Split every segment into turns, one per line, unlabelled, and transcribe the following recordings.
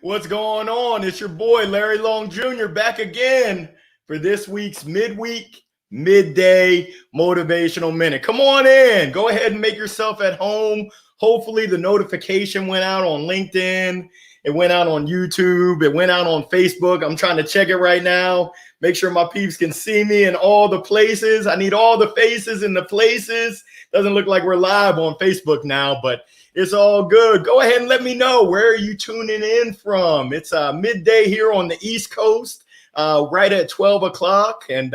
What's going on? It's your boy, Larry Long Jr., back again for this week's Midweek, Midday Motivational Minute. Come on in. Go ahead and make yourself at home. Hopefully the notification went out on LinkedIn. It went out on YouTube. It went out on Facebook. I'm trying to check it right now. Make sure my peeps can see me in all the places. I need all the faces in the places. Doesn't look like we're live on Facebook now, but it's all good. Go ahead and let me know, where are you tuning in from? It's midday here on the East Coast, right at 12 o'clock. And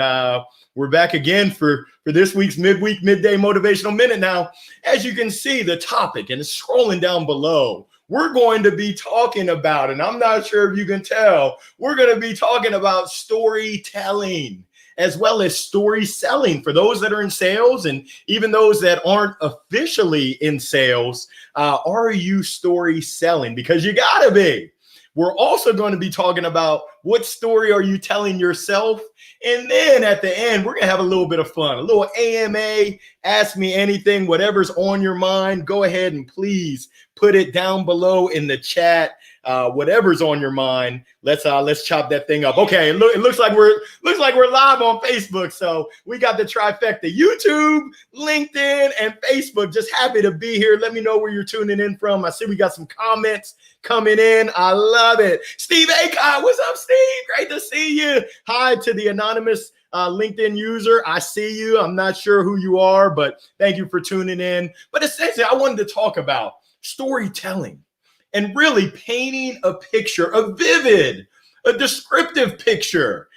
we're back again for this week's Midday Motivational Minute. Now, as you can see, the topic, and it's scrolling down below, we're going to be talking about, and I'm not sure if you can tell, we're going to be talking about storytelling, as well as story selling. For those that are in sales and even those that aren't officially in sales, are you story selling? Because you gotta be. We're also going to be talking about what story are you telling yourself? And then at the end, we're gonna have a little bit of fun, a little AMA, ask me anything, whatever's on your mind. Go ahead and please put it down below in the chat. Whatever's on your mind, let's chop that thing up. Okay, it looks like we're live on Facebook, so we got the trifecta: YouTube, LinkedIn, and Facebook. Just happy to be here. Let me know where you're tuning in from. I see we got some comments coming in. I love it. Steve Acott, what's up, Steve? Great to see you. Hi to the anonymous LinkedIn user. I see you. I'm not sure who you are, but thank you for tuning in. But essentially, I wanted to talk about storytelling and really painting a picture, a vivid, a descriptive picture.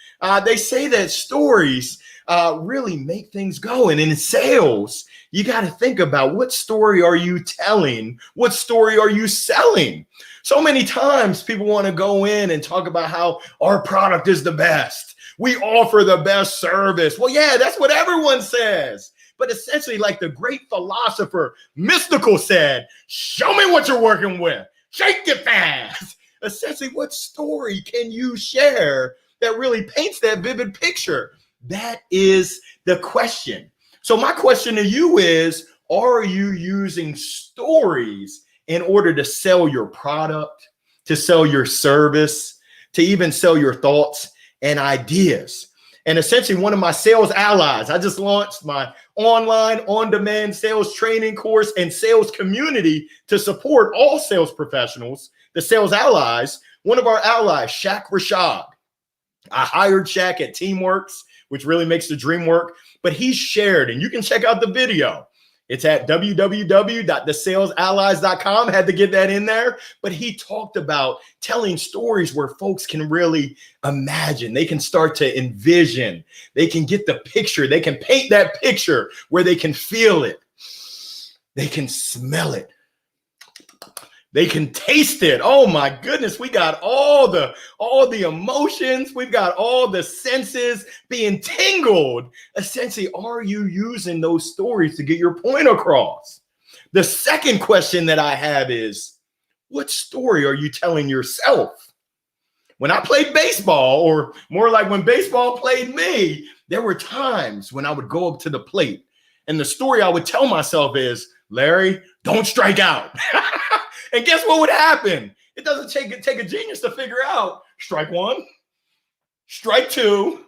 They say that stories really make things go. And in sales, you got to think about, what story are you telling? What story are you selling? So many times people want to go in and talk about how our product is the best. We offer the best service. Well, yeah, that's what everyone says. But essentially, like the great philosopher Mystical said, show me what you're working with. Shake it fast. Essentially, what story can you share that really paints that vivid picture? That is the question. So my question to you is, are you using stories in order to sell your product, to sell your service, to even sell your thoughts and ideas? And essentially, one of my sales allies, I just launched my online on-demand sales training course and sales community to support all sales professionals, the sales allies. One of our allies, Shaq Rashad. I hired Shaq at Teamworks, which really makes the dream work. But he shared, and you can check out the video. It's at www.thesalesallies.com. Had to get that in there. But he talked about telling stories where folks can really imagine. They can start to envision. They can get the picture. They can paint that picture where they can feel it. They can smell it. They can taste it. Oh my goodness, we got all the emotions. We've got all the senses being tingled. Essentially, are you using those stories to get your point across? The second question that I have is, what story are you telling yourself? When I played baseball, or more like when baseball played me, there were times when I would go up to the plate, and the story I would tell myself is, Larry, don't strike out. And guess what would happen? It doesn't take a genius to figure out. Strike one, strike two,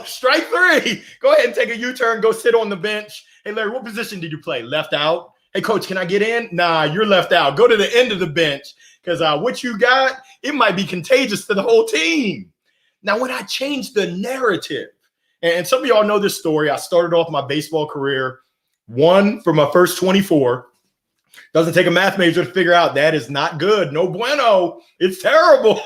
strike three. Go ahead and take a U-turn, go sit on the bench. Hey, Larry, what position did you play? Left out. Hey, coach, can I get in? Nah, you're left out. Go to the end of the bench, because what you got, it might be contagious to the whole team. Now, when I changed the narrative, and some of y'all know this story, I started off my baseball career, won for my first 24. Doesn't take a math major to figure out that is not good. No bueno. It's terrible.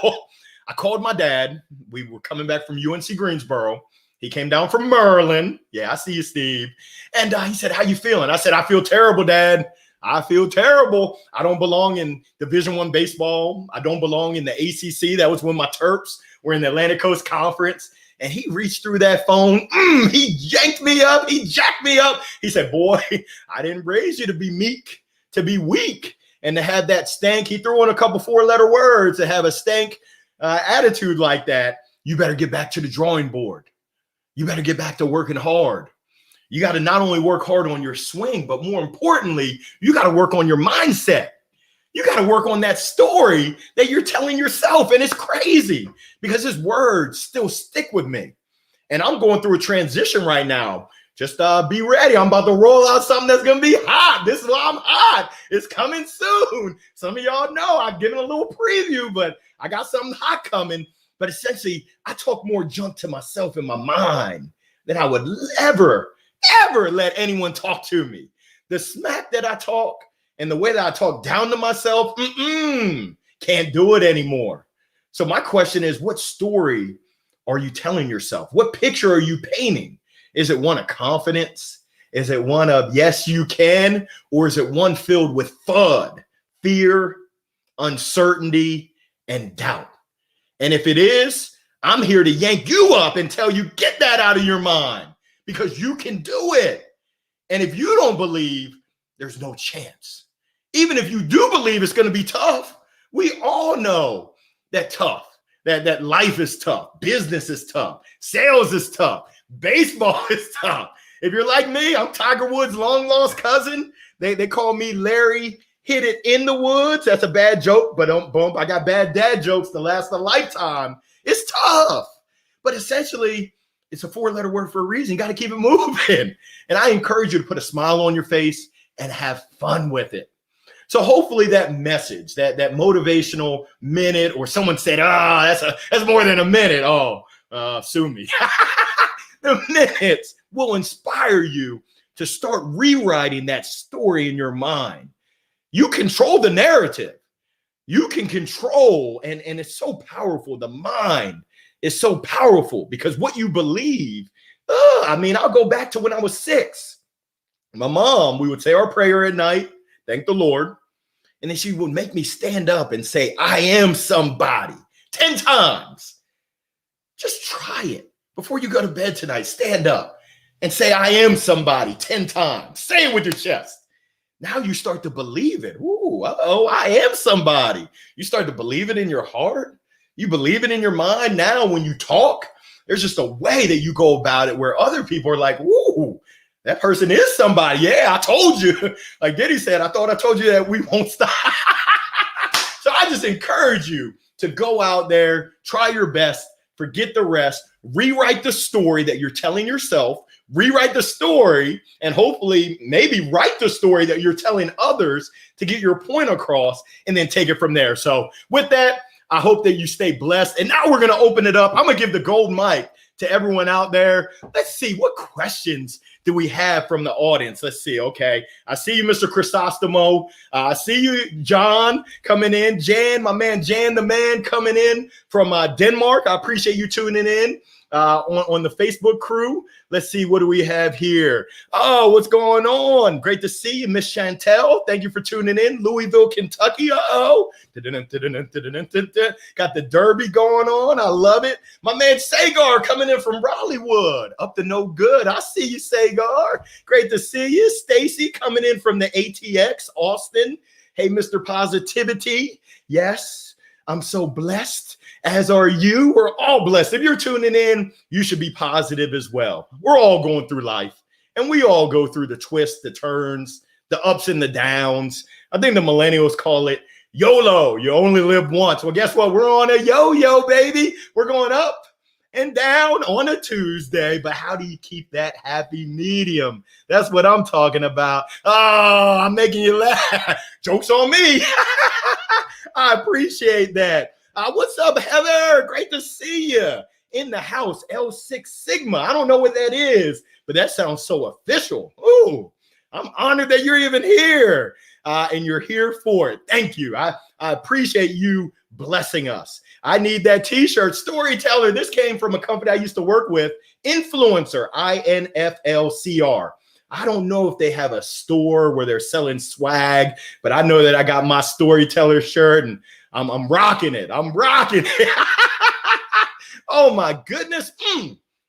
I called my dad. We were coming back from UNC Greensboro. He came down from Maryland. Yeah, I see you, Steve. And he said, how you feeling? I said, I feel terrible, Dad. I feel terrible. I don't belong in Division I baseball. I don't belong in the ACC. That was when my Terps were in the Atlantic Coast Conference. And he reached through that phone. He yanked me up. He jacked me up. He said, boy, I didn't raise you to be meek, to be weak, and to have that stank. He threw in a couple 4-letter words, to have a stank attitude like that. You better get back to the drawing board. You better get back to working hard. You got to not only work hard on your swing, but more importantly, you got to work on your mindset. You got to work on that story that you're telling yourself. And it's crazy because his words still stick with me. And I'm going through a transition right now. Just be ready. I'm about to roll out something that's going to be hot. This is why I'm hot. It's coming soon. Some of y'all know I've given a little preview, but I got something hot coming. But essentially, I talk more junk to myself in my mind than I would ever let anyone talk to me. The smack that I talk and the way that I talk down to myself, can't do it anymore. So my question is, what story are you telling yourself? What picture are you painting? Is it one of confidence? Is it one of yes, you can? Or is it one filled with FUD, fear, uncertainty, and doubt? And if it is, I'm here to yank you up and tell you, get that out of your mind because you can do it. And if you don't believe, there's no chance. Even if you do believe it's going to be tough, we all know that that life is tough. Business is tough. Sales is tough. Baseball is tough. If you're like me, I'm Tiger Woods' long lost cousin. They call me Larry Hit It in the Woods. That's a bad joke, but boom, I got bad dad jokes to last a lifetime. It's tough, but essentially it's a 4-letter word for a reason. You got to keep it moving. And I encourage you to put a smile on your face and have fun with it. So hopefully that message, that motivational minute, or someone said, that's more than a minute. Sue me. The minutes will inspire you to start rewriting that story in your mind. You control the narrative. You can control, and it's so powerful. The mind is so powerful because what you believe, I'll go back to when I was 6. My mom, we would say our prayer at night, thank the Lord. And then she would make me stand up and say, I am somebody 10 times. Just try it. Before you go to bed tonight, stand up and say, I am somebody 10 times. Say it with your chest. Now you start to believe it. I am somebody. You start to believe it in your heart. You believe it in your mind. Now when you talk, there's just a way that you go about it where other people are like, that person is somebody. Yeah, I told you. Like Diddy said, I thought I told you that we won't stop. So I just encourage you to go out there, try your best, forget the rest, rewrite the story that you're telling yourself, rewrite the story, and hopefully maybe write the story that you're telling others to get your point across, and then take it from there. So with that, I hope that you stay blessed. And now we're going to open it up. I'm going to give the gold mic to everyone out there. Let's see, what questions do we have from the audience? Let's see. Okay. I see you, Mr. Chrysostomo. I see you, John, coming in. Jan, my man, Jan, the man, coming in from Denmark. I appreciate you tuning in on the Facebook crew. Let's see, what do we have here? Oh, what's going on? Great to see you, Miss Chantel. Thank you for tuning in. Louisville, Kentucky. Got the Derby going on. I love it. My man Sagar coming in from Raleighwood. Up to no good. I see you, Sagar. Great to see you. Stacy coming in from the ATX, Austin. Hey, Mr. Positivity. Yes, I'm so blessed. As are you. We're all blessed. If you're tuning in, you should be positive as well. We're all going through life, and we all go through the twists, the turns, the ups and the downs. I think the millennials call it YOLO. You only live once. Well, guess what? We're on a yo-yo, baby. We're going up and down on a Tuesday. But how do you keep that happy medium? That's what I'm talking about. Oh, I'm making you laugh. Joke's on me. I appreciate that. What's up, Heather? Great to see you in the house. L6 Sigma. I don't know what that is, but that sounds so official. Ooh, I'm honored that you're even here, and you're here for it. Thank you. I appreciate you blessing us. I need that t-shirt. Storyteller. This came from a company I used to work with. Influencer, INFLCR. I don't know if they have a store where they're selling swag, but I know that I got my Storyteller shirt, and I'm rocking it. I'm rocking it. Oh, my goodness.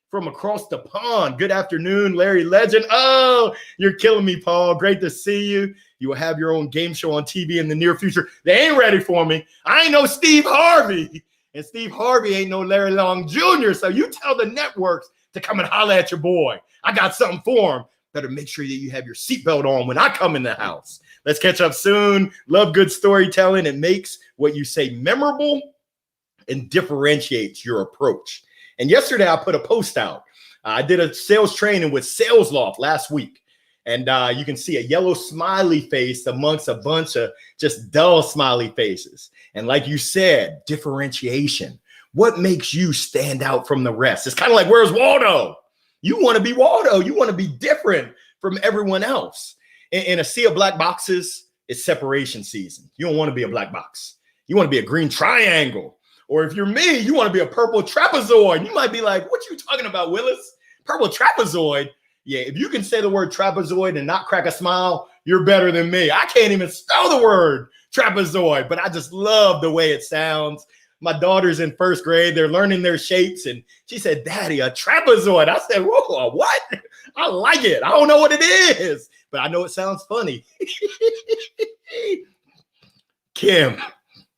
From across the pond. Good afternoon, Larry Legend. Oh, you're killing me, Paul. Great to see you. You will have your own game show on TV in the near future. They ain't ready for me. I ain't no Steve Harvey. And Steve Harvey ain't no Larry Long Jr. So you tell the networks to come and holler at your boy. I got something for him. better make sure that you have your seatbelt on when I come in the house. Let's catch up soon. Love good storytelling. It makes what you say memorable and differentiates your approach. And yesterday I put a post out. I did a sales training with Sales Loft last week. And you can see a yellow smiley face amongst a bunch of just dull smiley faces. And like you said, differentiation. What makes you stand out from the rest? It's kind of like, where's Waldo? You want to be Waldo. You want to be different from everyone else. In a sea of black boxes, it's separation season. You don't want to be a black box. You want to be a green triangle. Or if you're me, you want to be a purple trapezoid. You might be like, what you talking about, Willis? Purple trapezoid? Yeah, if you can say the word trapezoid and not crack a smile, you're better than me. I can't even spell the word trapezoid, but I just love the way it sounds. My daughter's in first grade. They're learning their shapes. And she said, Daddy, a trapezoid. I said, whoa, what? I like it. I don't know what it is, but I know it sounds funny. Kim,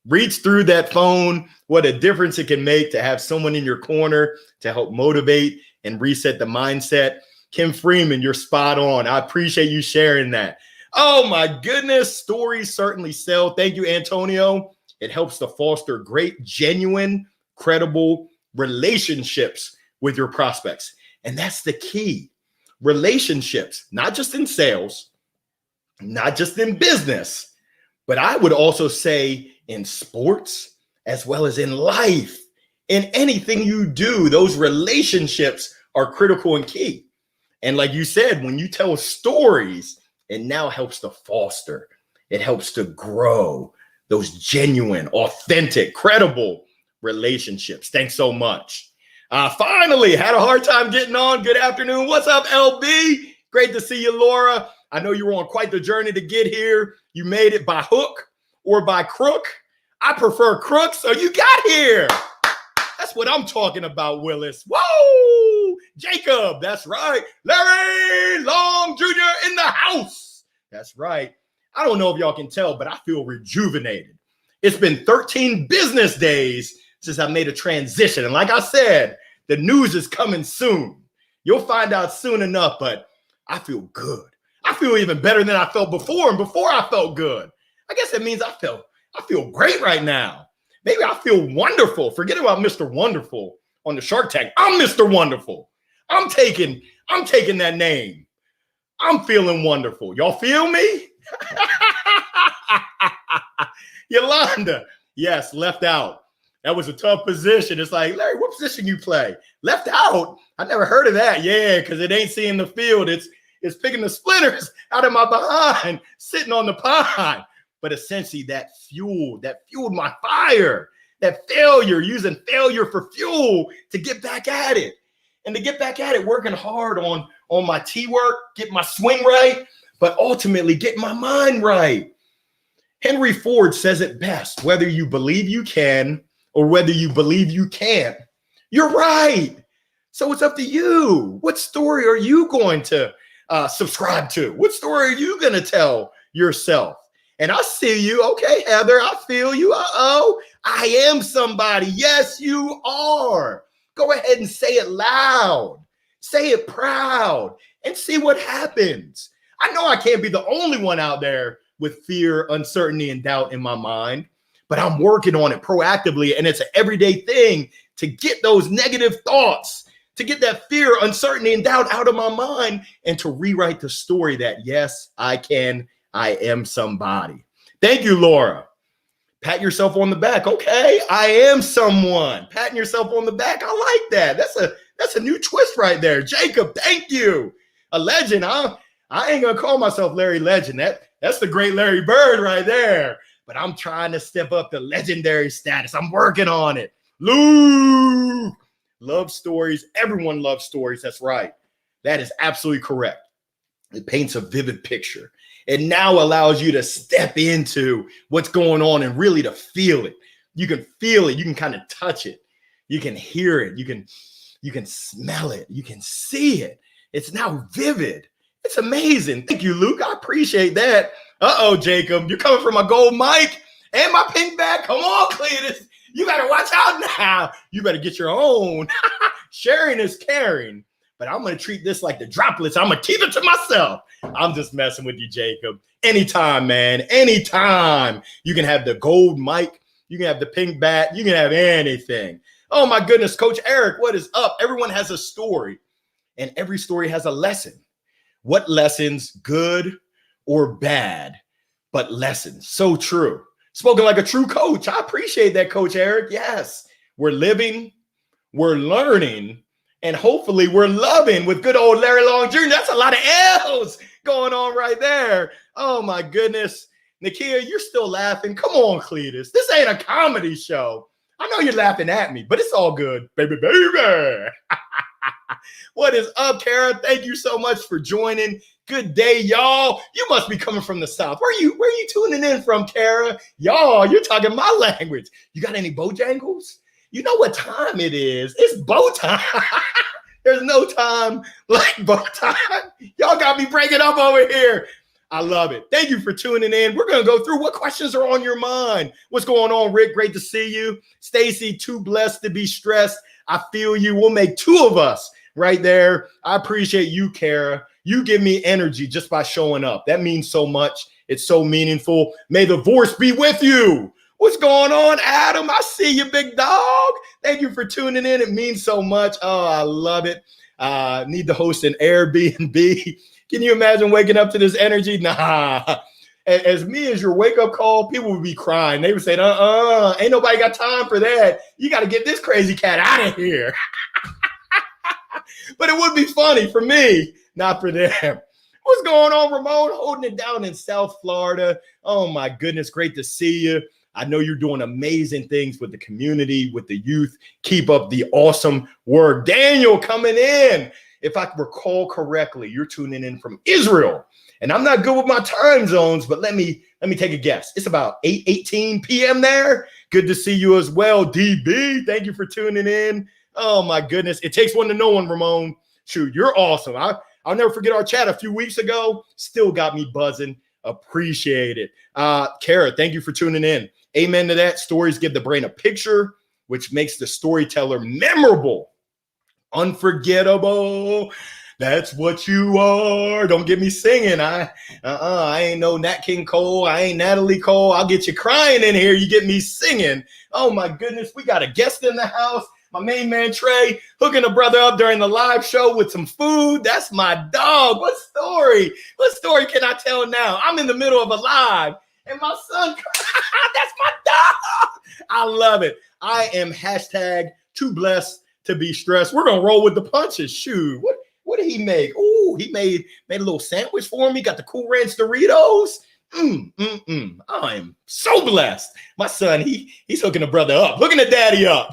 reach through that phone. What a difference it can make to have someone in your corner to help motivate and reset the mindset. Kim Freeman, you're spot on. I appreciate you sharing that. Oh my goodness. Stories certainly sell. Thank you, Antonio. It helps to foster great, genuine, credible relationships with your prospects. And that's the key. Relationships, not just in sales, not just in business, but I would also say in sports as well as in life. In anything you do, those relationships are critical and key. And like you said, when you tell stories, it now helps to foster, it helps to grow those genuine, authentic, credible relationships. Thanks so much. Finally, had a hard time getting on. Good afternoon. What's up, LB? Great to see you, Laura. I know you were on quite the journey to get here. You made it by hook or by crook. I prefer crook, so you got here. That's what I'm talking about, Willis. Whoa! Jacob, that's right. Larry Long Jr. in the house. That's right. I don't know if y'all can tell, but I feel rejuvenated. It's been 13 business days since I made a transition. And like I said, the news is coming soon. You'll find out soon enough, but I feel good. I feel even better than I felt before. And before I felt good, I guess it means I feel great right now. Maybe I feel wonderful. Forget about Mr. Wonderful on the Shark Tank. I'm Mr. Wonderful. I'm taking that name. I'm feeling wonderful. Y'all feel me? Yolanda, yes, left out. That was a tough position. It's like, Larry, what position you play? Left out? I never heard of that. Yeah, because it ain't seeing the field. It's picking the splinters out of my behind, sitting on the pond. But essentially that fueled my fire, that failure, using failure for fuel to get back at it. And to get back at it, working hard on my T work, get my swing right, but ultimately get my mind right. Henry Ford says it best, whether you believe you can or whether you believe you can't, you're right. So it's up to you. What story are you going to subscribe to? What story are you going to tell yourself? And I see you. Okay, Heather, I feel you. Uh-oh, I am somebody. Yes, you are. Go ahead and say it loud. Say it proud and see what happens. I know I can't be the only one out there with fear, uncertainty, and doubt in my mind, but I'm working on it proactively. And it's an everyday thing to get those negative thoughts, to get that fear, uncertainty, and doubt out of my mind and to rewrite the story that, yes, I can. I am somebody. Thank you, Laura. Pat yourself on the back. Okay, I am someone. Patting yourself on the back. I like that. That's a new twist right there. Jacob, thank you. A legend. I ain't gonna call myself Larry Legend. That's the great Larry Bird right there. But I'm trying to step up the legendary status. I'm working on it. Luke, love stories. Everyone loves stories. That's right. That is absolutely correct. It paints a vivid picture. It now allows you to step into what's going on and really to feel it. You can feel it. You can kind of touch it. You can hear it. You can smell it. You can see it. It's now vivid. It's amazing. Thank you, Luke. I appreciate that. Uh-oh, Jacob. You're coming for my gold mic and my pink bag. Come on, Cletus. You better watch out now. You better get your own. Sharing is caring. but I'm going to treat this like the droplets. I'm going to keep it to myself. I'm just messing with you, Jacob. Anytime, man. Anytime. You can have the gold mic. You can have the pink bat. You can have anything. Oh, my goodness. Coach Eric, what is up? Everyone has a story, and every story has a lesson. What lessons, good or bad, but lessons? So true. Spoken like a true coach. I appreciate that, Coach Eric. Yes, we're living, we're learning, and hopefully we're loving with good old Larry Long Jr. That's a lot of L's going on right there. Oh, my goodness. Nakia, you're still laughing. Come on, Cletus. This ain't a comedy show. I know you're laughing at me, but it's all good. Baby, baby. What is up, Kara? Thank you so much for joining. Good day, y'all. You must be coming from the South. Where are you tuning in from, Kara? Y'all, you're talking my language. You got any Bojangles? You know what time it is. It's bow time. There's no time like bow time. Y'all got me breaking up over here. I love it. Thank you for tuning in. We're going to go through what questions are on your mind. What's going on, Rick? Great to see you. Stacy, too blessed to be stressed. I feel you. We'll make two of us right there. I appreciate you, Kara. You give me energy just by showing up. That means so much. It's so meaningful. May the force be with you. What's going on, Adam? I see you, big dog. Thank you for tuning in. It means so much. Oh, I love it. Need to host an Airbnb. Can you imagine waking up to this energy? Nah. As me as your wake-up call, people would be crying. They would say, ain't nobody got time for that. You got to get this crazy cat out of here. But it would be funny for me, not for them. What's going on, Ramon? Holding it down in South Florida. Oh, my goodness. Great to see you. I know you're doing amazing things with the community, with the youth. Keep up the awesome work. Daniel coming in. If I recall correctly, you're tuning in from Israel. And I'm not good with my time zones, but let me take a guess. It's about 8:18 p.m. there. Good to see you as well, DB. Thank you for tuning in. Oh, my goodness. It takes one to know one, Ramon. Shoot, you're awesome. I'll never forget our chat a few weeks ago. Still got me buzzing. Appreciate it. Kara, thank you for tuning in. Amen to that. Stories give the brain a picture, which makes the storyteller memorable, unforgettable. That's what you are. Don't get me singing. I ain't no Nat King Cole. I ain't Natalie Cole. I'll get you crying in here. You get me singing. Oh, my goodness. We got a guest in the house. My main man, Trey, hooking a brother up during the live show with some food. That's my dog. What story can I tell now? I'm in the middle of a live, and my son, that's my dog. I love it. I am hashtag too blessed to be stressed. We're going to roll with the punches. Shoot. What did he make? Oh, he made a little sandwich for me. Got the Cool Ranch Doritos. I am so blessed. My son, he's hooking a brother up, hooking a daddy up.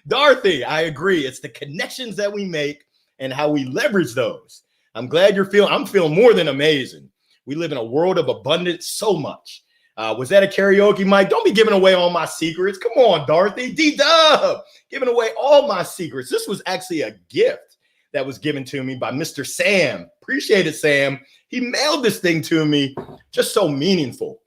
Dorothy, I agree. It's the connections that we make and how we leverage those. I'm glad I'm feeling more than amazing. We live in a world of abundance so much. Was that a karaoke mic? Don't be giving away all my secrets. Come on, Dorothy. D-Dub, giving away all my secrets. This was actually a gift that was given to me by Mr. Sam. Appreciate it, Sam. He mailed this thing to me. Just so meaningful.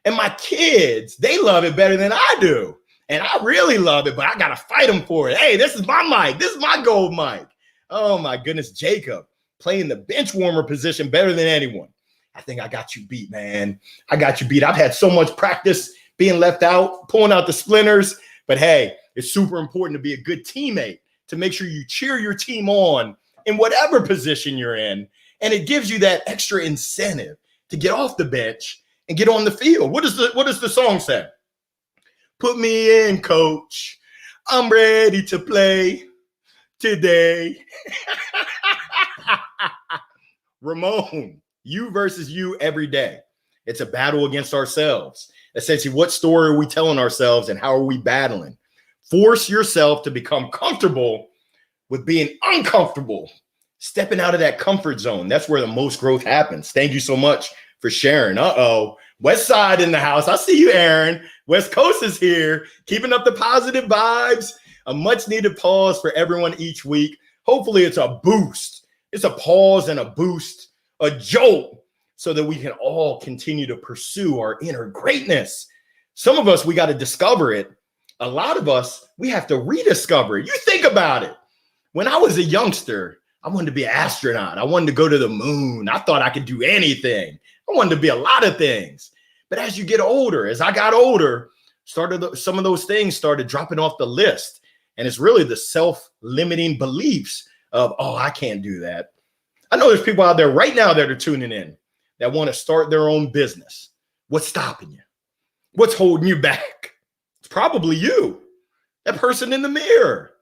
And my kids, they love it better than I do. And I really love it, but I got to fight them for it. Hey, this is my mic. This is my gold mic. Oh, my goodness. Jacob playing the bench warmer position better than anyone. I think I got you beat, man. I got you beat. I've had so much practice being left out, pulling out the splinters. But, hey, it's super important to be a good teammate, to make sure you cheer your team on in whatever position you're in. And it gives you that extra incentive to get off the bench and get on the field. What does the song say? Put me in, coach. I'm ready to play today. Ramon, you versus you every day. It's a battle against ourselves. Essentially, what story are we telling ourselves and how are we battling? Force yourself to become comfortable with being uncomfortable. Stepping out of that comfort zone. That's where the most growth happens. Thank you so much for sharing. West Side in the house. I see you, Aaron. West Coast is here, keeping up the positive vibes. A much needed pause for everyone each week. Hopefully it's a boost. It's a pause and a boost, a jolt, so that we can all continue to pursue our inner greatness. Some of us, we got to discover it. A lot of us, we have to rediscover it. You think about it. When I was a youngster, I wanted to be an astronaut. I wanted to go to the moon. I thought I could do anything. I wanted to be a lot of things. But as you get older, as I got older, some of those things started dropping off the list. And it's really the self-limiting beliefs of, oh, I can't do that. I know there's people out there right now that are tuning in that want to start their own business. What's stopping you? What's holding you back? It's probably you, that person in the mirror.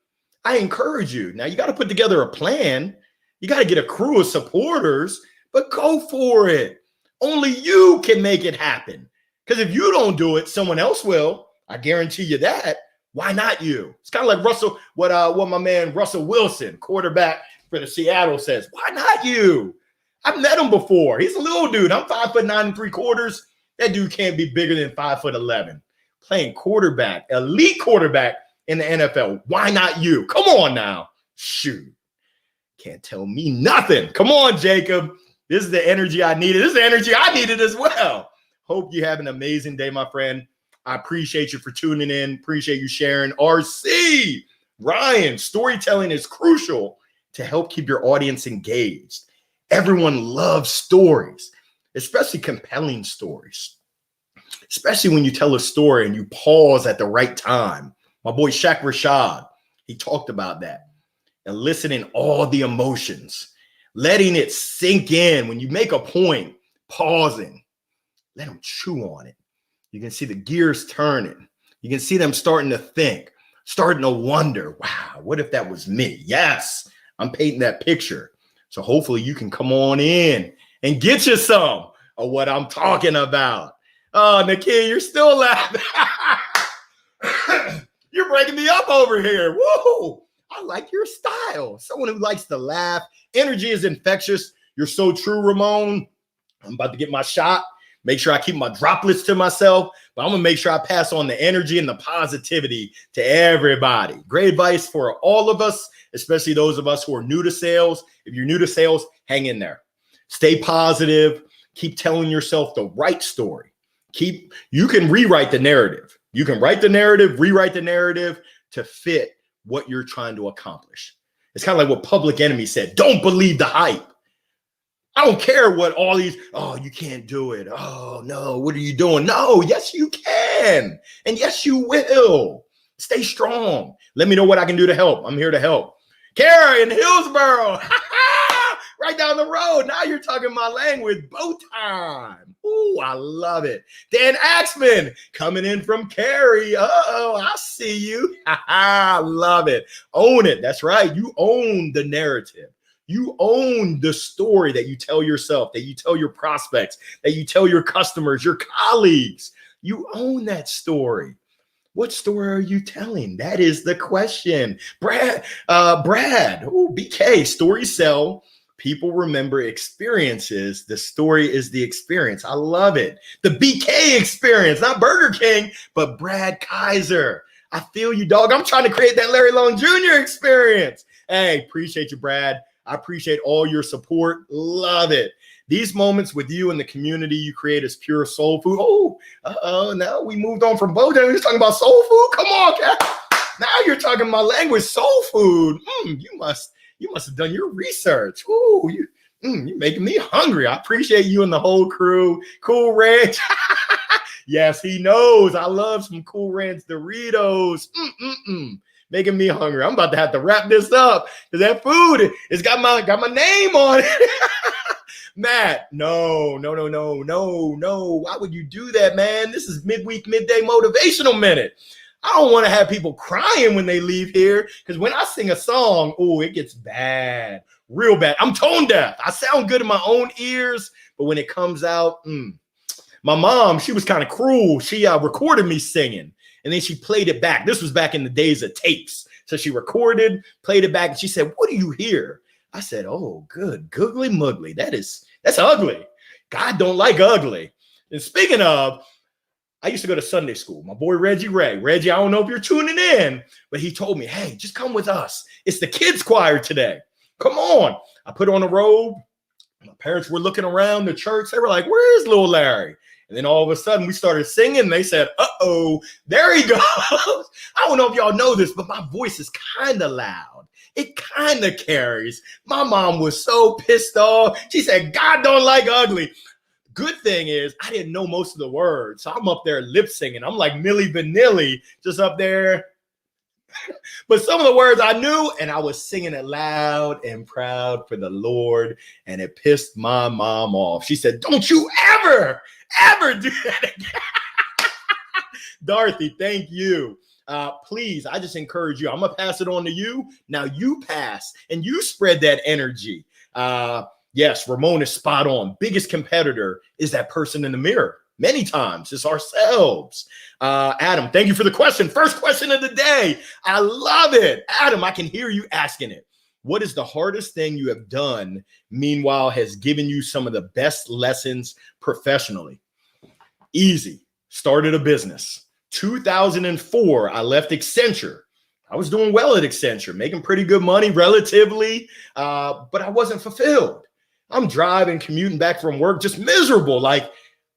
I encourage you. Now, you got to put together a plan. You got to get a crew of supporters, but go for it. Only you can make it happen. Because if you don't do it, someone else will. I guarantee you that. Why not you? It's kind of like what my man Russell Wilson, quarterback for the Seattle, says. Why not you? I've met him before. He's a little dude. I'm 5'9" ¾ That dude can't be bigger than 5'11". Playing quarterback, elite quarterback in the NFL. Why not you? Come on now. Shoot. Can't tell me nothing. Come on, Jacob. This is the energy I needed. This is the energy I needed as well. Hope you have an amazing day, my friend. I appreciate you for tuning in. Appreciate you sharing. RC, Ryan, storytelling is crucial to help keep your audience engaged. Everyone loves stories, especially compelling stories, especially when you tell a story and you pause at the right time. My boy Shaq Rashad, he talked about that. Eliciting all the emotions, letting it sink in. When you make a point, pausing, let them chew on it. You can see the gears turning. You can see them starting to think, starting to wonder, wow, what if that was me? Yes, I'm painting that picture. So hopefully you can come on in and get you some of what I'm talking about. Oh, Nakia, you're still laughing. You're breaking me up over here. Woo! I like your style. Someone who likes to laugh. Energy is infectious. You're so true, Ramon. I'm about to get my shot. Make sure I keep my droplets to myself, but I'm going to make sure I pass on the energy and the positivity to everybody. Great advice for all of us, especially those of us who are new to sales. If you're new to sales, hang in there. Stay positive. Keep telling yourself the right story. You can rewrite the narrative. You can write the narrative, rewrite the narrative to fit what you're trying to accomplish. It's kind of like what Public Enemy said. Don't believe the hype. I don't care what all these, oh, you can't do it. Oh, no, what are you doing? No, yes, you can. And yes, you will. Stay strong. Let me know what I can do to help. I'm here to help. Kara in Hillsboro. Right down the road. Now you're talking my language. Bow time. Ooh, I love it. Dan Axman coming in from Cary. Uh-oh, I see you. I love it. Own it. That's right. You own the narrative. You own the story that you tell yourself, that you tell your prospects, that you tell your customers, your colleagues. You own that story. What story are you telling? That is the question. Brad, BK, story sell. People remember experiences. The story is the experience. I love it. The BK experience, not Burger King, but Brad Kaiser. I feel you, dog. I'm trying to create that Larry Long Jr. experience. Hey, appreciate you, Brad. I appreciate all your support. Love it. These moments with you and the community you create is pure soul food. Oh, now we moved on from Bojangles. We're talking about soul food. Come on, Kat. Now you're talking my language, soul food. You must have done your research. Ooh, you're making me hungry. I appreciate you and the whole crew. Cool Ranch. Yes, he knows. I love some Cool Ranch Doritos. Making me hungry. I'm about to have to wrap this up because that food has got my name on it. Matt, no. Why would you do that, man? This is Midweek, Midday Motivational Minute. I don't want to have people crying when they leave here because when I sing a song, it gets bad, real bad. I'm tone deaf. I sound good in my own ears, but when it comes out, my mom, she was kind of cruel. She recorded me singing. And then she played it back. This was back in the days of tapes. So she recorded, played it back, and she said, "What do you hear?" I said, "Oh, good. Googly muggly. That's ugly. God don't like ugly." And speaking of, I used to go to Sunday school. My boy Reggie Ray. Reggie, I don't know if you're tuning in, but he told me, "Hey, just come with us. It's the kids' choir today. Come on." I put on a robe. My parents were looking around the church. They were like, "Where's little Larry?" And then all of a sudden we started singing. They said, "Uh-oh, there he goes." I don't know if y'all know this, but my voice is kind of loud. It kind of carries. My mom was so pissed off. She said, God don't like ugly. Good thing is I didn't know most of the words. So I'm up there lip singing. I'm like Milli Vanilli, just up there. But some of the words I knew, and I was singing it loud and proud for the Lord, and it pissed my mom off. She said, don't you ever do that again. Dorothy, thank you. Please, I just encourage you. I'm going to pass it on to you. Now you pass and you spread that energy. Yes, Ramon is spot on. Biggest competitor is that person in the mirror. Many times it's ourselves. Adam, thank you for the question. First question of the day. I love it. Adam, I can hear you asking it. What is the hardest thing you have done, meanwhile, has given you some of the best lessons professionally? Easy. Started a business. 2004, I left Accenture. I was doing well at Accenture, making pretty good money relatively, but I wasn't fulfilled. I'm driving, commuting back from work, just miserable. Like,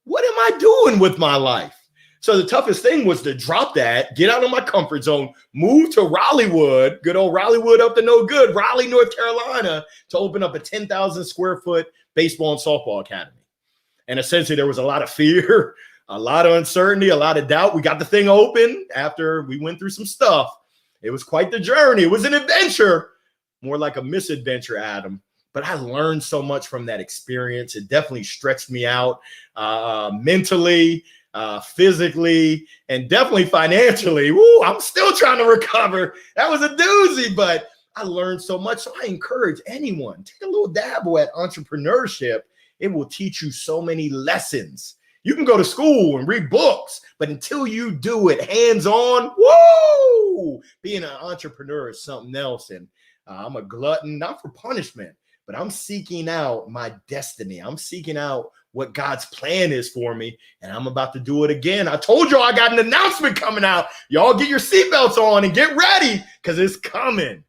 what am I doing with my life? So the toughest thing was to drop that, get out of my comfort zone, move to Raleighwood, good old Raleighwood up to no good, Raleigh, North Carolina, to open up a 10,000 square foot baseball and softball academy. And essentially there was a lot of fear, a lot of uncertainty, a lot of doubt. We got the thing open after we went through some stuff. It was quite the journey. It was an adventure, more like a misadventure, Adam. But I learned so much from that experience. It definitely stretched me out mentally, physically, and definitely financially. Woo, I'm still trying to recover. That was a doozy, but I learned so much. So I encourage anyone, take a little dabble at entrepreneurship. It will teach you so many lessons. You can go to school and read books, but until you do it hands-on, woo, being an entrepreneur is something else. And I'm a glutton, not for punishment, but I'm seeking out my destiny. I'm seeking out what God's plan is for me, and I'm about to do it again. I told y'all I got an announcement coming out. Y'all get your seatbelts on and get ready because it's coming.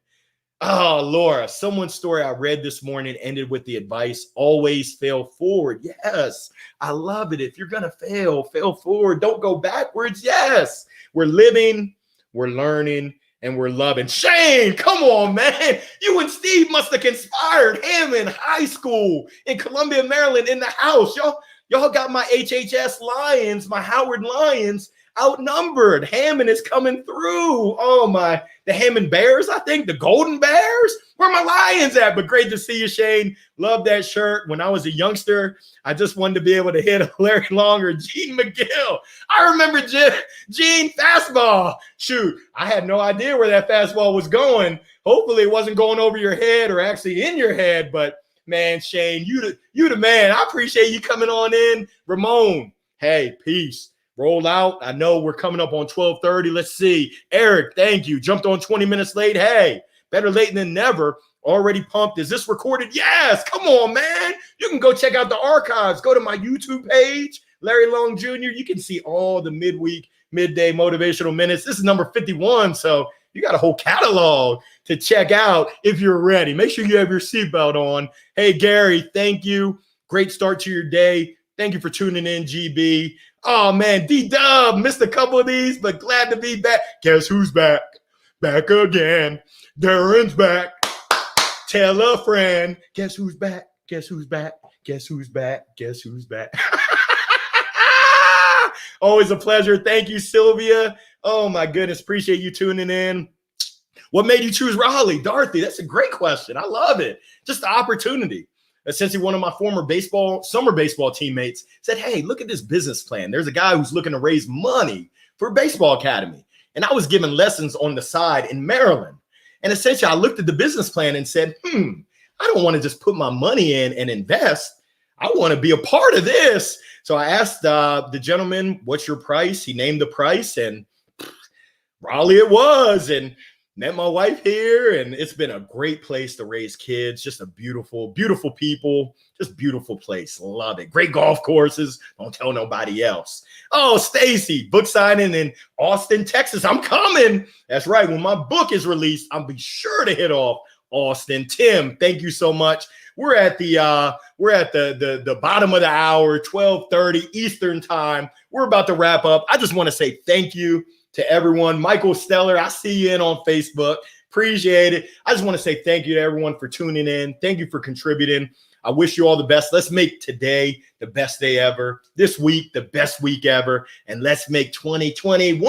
Oh, Laura, someone's story I read this morning ended with the advice, always fail forward. Yes, I love it. If you're going to fail forward. Don't go backwards. Yes, we're living, we're learning, and we're loving. Shane, come on, man. You and Steve must have conspired. Him in high school in Columbia, Maryland, in the house. Y'all got my HHS Lions, my Howard Lions, outnumbered. Hammond is coming through. Oh, the Hammond Bears, I think. The Golden Bears. Where my Lions at? But great to see you, Shane. Love that shirt. When I was a youngster, I just wanted to be able to hit a Larry Long or Gene McGill. I remember Gene fastball. Shoot, I had no idea where that fastball was going. Hopefully it wasn't going over your head or actually in your head. But, man, Shane, you the man. I appreciate you coming on in. Ramon, hey, peace. Roll out. I know we're coming up on 12:30. Let's see. Eric, thank you. Jumped on 20 minutes late. Hey, better late than never. Already pumped. Is this recorded? Yes. Come on, man. You can go check out the archives. Go to my YouTube page, Larry Long Jr. You can see all the midweek, midday motivational minutes. This is number 51. So you got a whole catalog to check out if you're ready. Make sure you have your seatbelt on. Hey, Gary, thank you. Great start to your day. Thank you for tuning in, GB. Oh, man, D-Dub, missed a couple of these, but glad to be back. Guess who's back? Back again. Darren's back. Tell a friend. Guess who's back? Guess who's back? Guess who's back? Guess who's back? Always a pleasure. Thank you, Sylvia. Oh, my goodness. Appreciate you tuning in. What made you choose Raleigh? Dorothy, that's a great question. I love it. Just the opportunity. Essentially, one of my former summer baseball teammates said, hey, look at this business plan. There's a guy who's looking to raise money for a baseball academy. And I was giving lessons on the side in Maryland. And essentially, I looked at the business plan and said, I don't want to just put my money in and invest. I want to be a part of this. So I asked the gentleman, what's your price? He named the price, and Raleigh it was. And met my wife here, and it's been a great place to raise kids. Just a beautiful, beautiful people. Just beautiful place. Love it. Great golf courses. Don't tell nobody else. Oh, Stacy, book signing in Austin, Texas. I'm coming. That's right. When my book is released, I'll be sure to hit off Austin. Tim, thank you so much. We're at the bottom of the hour, 12:30 Eastern time. We're about to wrap up. I just want to say thank you to everyone. Michael Steller, I see you in on Facebook. Appreciate it. I just want to say thank you to everyone for tuning in. Thank you for contributing. I wish you all the best. Let's make today the best day ever. This week, the best week ever. And let's make 2021.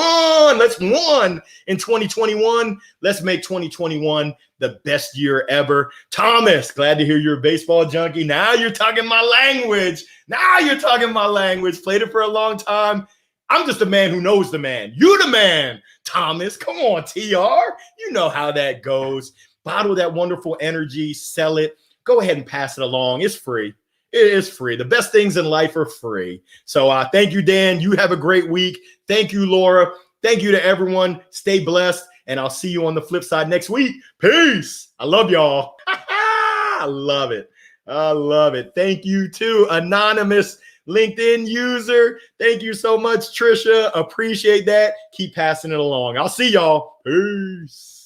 Let's won in 2021. Let's make 2021 the best year ever. Thomas, glad to hear you're a baseball junkie. Now you're talking my language. Played it for a long time. I'm just a man who knows the man. You the man, Thomas. Come on, TR. You know how that goes. Bottle that wonderful energy. Sell it. Go ahead and pass it along. It's free. It is free. The best things in life are free. So thank you, Dan. You have a great week. Thank you, Laura. Thank you to everyone. Stay blessed. And I'll see you on the flip side next week. Peace. I love y'all. I love it. I love it. Thank you to anonymous LinkedIn user. Thank you so much, Trisha. Appreciate that. Keep passing it along. I'll see y'all. Peace.